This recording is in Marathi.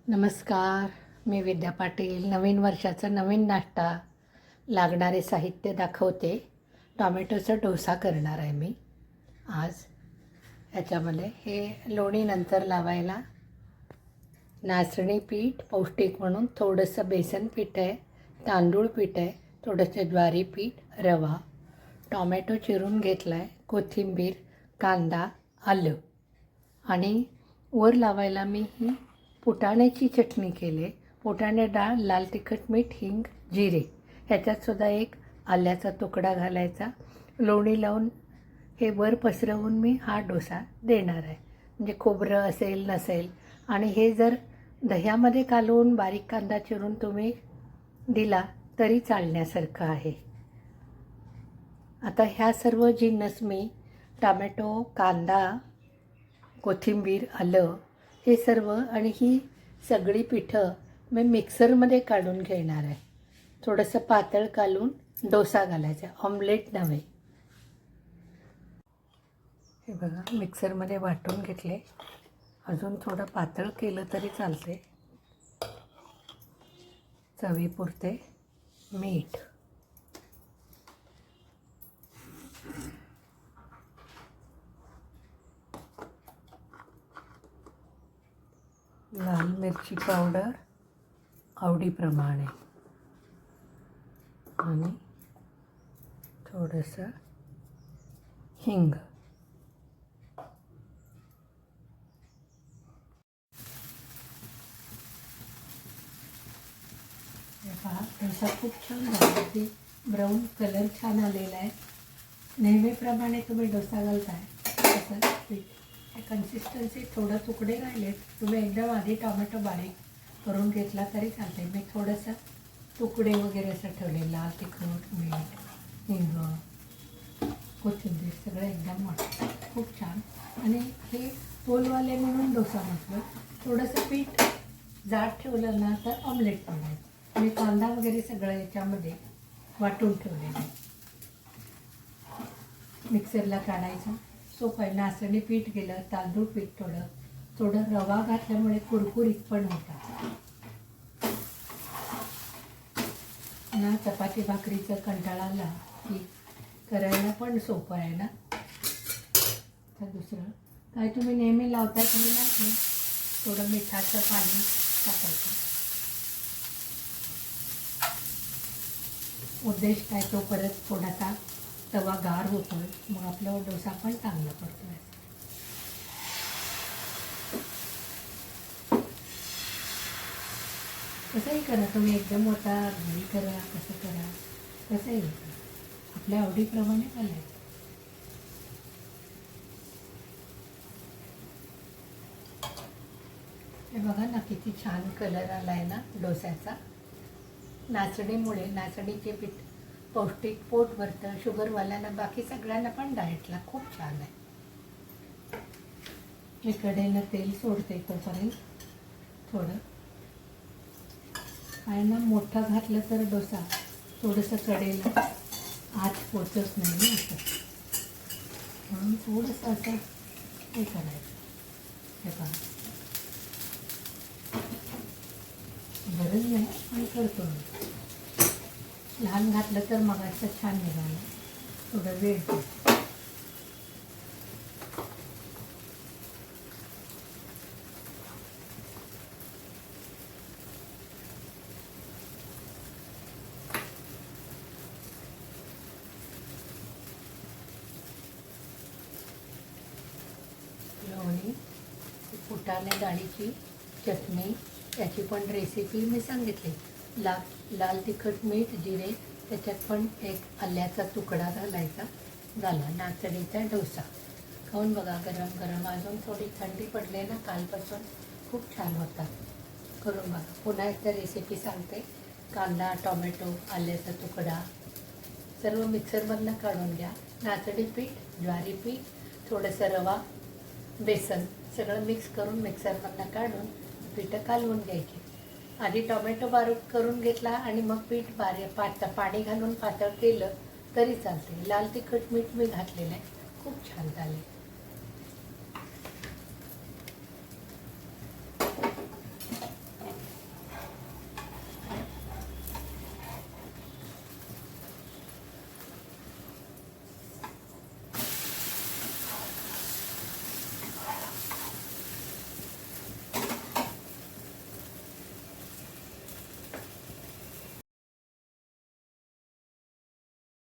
नमस्कार, मी विद्या पाटील. नवीन वर्षाचा नवीन नाश्ता लागणारे साहित्य दाखवते. टॉमॅटोचा डोसा करणार आहे मी आज. याच्यामध्ये हे लोणी नंतर लावायला नाचणी पीठ पौष्टिक म्हणून थोडंसं बेसन पीठ आहे, तांदूळ पीठ आहे, थोडंसं ज्वारी पीठ, रवा, टॉमॅटो चिरून घेतला आहे, कोथिंबीर, कांदा, आलं आणि वर लावायला मी ही फुटाण्याची चटणी केली. फुटाणे डाळ, लाल तिखट, मीठ, हिंग, जिरे. ह्याच्यातसुद्धा एक आल्याचा तुकडा घालायचा. लोणी लावून हे वर पसरवून मी हा डोसा देणार आहे. म्हणजे खोबरं असेल नसेल. आणि हे जर दह्यामध्ये कालवून बारीक कांदा चिरून तुम्ही दिला तरी चालण्यासारखं आहे. आता ह्या सर्व जिन्नस मी टॉमॅटो, कांदा, कोथिंबीर, आलं हे सर्व आणि ही सगळी पिठं मी मिक्सरमध्ये काढून घेणार आहे. थोडंसं पातळ कालून डोसा घालायचा, ऑमलेट नव्हे. हे बघा मिक्सरमध्ये वाटून घेतले. अजून थोडं पातळ केलं तरी चालते. चवीपुरते मीठ, लाल मिरची पावडर आवडीप्रमाणे आणि थोडंसं हिंग. हे पहा डोसा खूप छान झाला. की ब्राऊन कलर छान आलेला आहे. नेहमीप्रमाणे तुम्ही डोसा घालताय तसं पीठ कन्सिस्टन्सी थोडं तुकडे राहिलेत. तुम्ही एकदम आधी टॉमॅटो बारीक करून घेतला तरी चालते. मी थोडंसं तुकडे वगैरे असं ठेवले. लाल तिखट, मीठ, हिंग, कोथिंबीर सगळं एकदम वाटतं. खूप छान. आणि हे पोलवाले म्हणून डोसा म्हटलं. थोडंसं पीठ जाड ठेवलं ना तर ऑमलेट बनायचं. मी कांदा वगैरे सगळं याच्यामध्ये वाटून ठेवलेलं आहे. मिक्सरला काढायचं सोपं आहे. नाचणी पीठ गेलं, तांदूळ पीठ थोडं रवा घातल्यामुळे कुरकुरीत पण होतात ना. चपाती भाकरीचं कंटाळा आला की करायला पण सोपं आहे ना. तर दुसरं काय तुम्ही नेहमी लावताय तुम्ही नाही. थोडं मिठाचं पाणी टाकायचं. उद्देश काय तो परत थोडासा तवा गार होतो, मग आपला डोसा पण चांगला पडतो आहे. कसंही करा तुम्ही, एकदम मोठा घरी करा, कसं करा, कसंही करा, आपल्या आवडीप्रमाणे घालायचं. हे बघा ना किती छान कलर आला आहे ना डोस्याचा. नाचणीमुळे, नाचणीचे पीठ पौष्टिक, पोट भरतं. शुगरवाल्यांना, बाकी सगळ्यांना पण डाएटला खूप छान आहे. मी कढईला तेल सोडते तोपर्यंत थोडं. आणि ना मोठा घातलं तर डोसा थोडंसं कढईला आत पोचत नाही ना असं, म्हणून थोडंसं असं हे करायचं. हे पहा गरज नाही पण करतो मी. लहान घातलं तर मग असं छान निघालं. थोडं वेळ लोणी, फुटाणे डाळीची चटणी, याची पण रेसिपी मी सांगितली. लाल तिखट, मीठ, जिरे, त्याच्यात पण एक आल्याचा तुकडा घालायचा. झाला नाचणीचा डोसा. खाऊन बघा गरम गरम. अजून थोडी थंडी पडली ना कालपासून, खूप छान होता. करून बघा. पुन्हा एकदा रेसिपी सांगते. कांदा, टॉमॅटो, आल्याचा तुकडा सर्व मिक्सरमधनं काढून घ्या. नाचणी पीठ, ज्वारी पीठ, थोडंसं रवा, बेसन सगळं मिक्स करून मिक्सरमधनं काढून पिठं कालवून घ्यायची. आधी टोमॅटो बारीक करून घेतला आणि मग पीठ पाणी घालून पातळ केलं तरी चालते. लाल तिखट, मीठ मी घातलेलं आहे. खूप छान झाले.